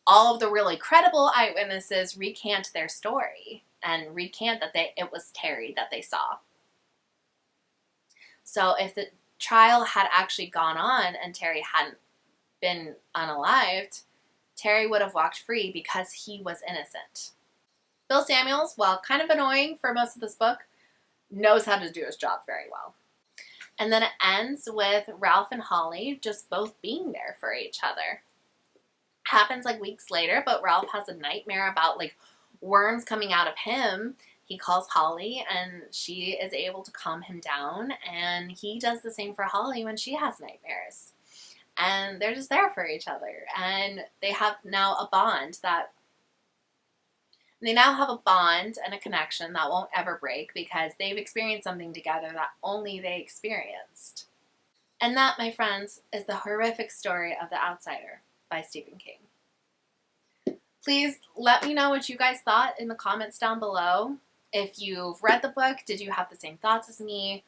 All of the really credible eyewitnesses recant their story and recant that it was Terry that they saw. So if the trial had actually gone on and Terry hadn't been unalived, Terry would have walked free because he was innocent. Bill Samuels, while kind of annoying for most of this book, knows how to do his job very well. And then it ends with Ralph and Holly just both being there for each other. Happens like weeks later, but Ralph has a nightmare about like worms coming out of him. He calls Holly and she is able to calm him down, and he does the same for Holly when she has nightmares. And they're just there for each other, and they have now a bond and a connection that won't ever break because they've experienced something together that only they experienced. And that, my friends, is the horrific story of The Outsider by Stephen King. Please let me know what you guys thought in the comments down below. If you've read the book, did you have the same thoughts as me?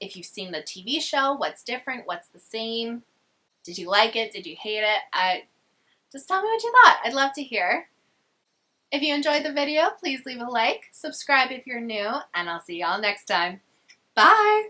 If you've seen the TV show, what's different? What's the same? Did you like it? Did you hate it? Just tell me what you thought. I'd love to hear. If you enjoyed the video, please leave a like, subscribe if you're new, and I'll see y'all next time. Bye!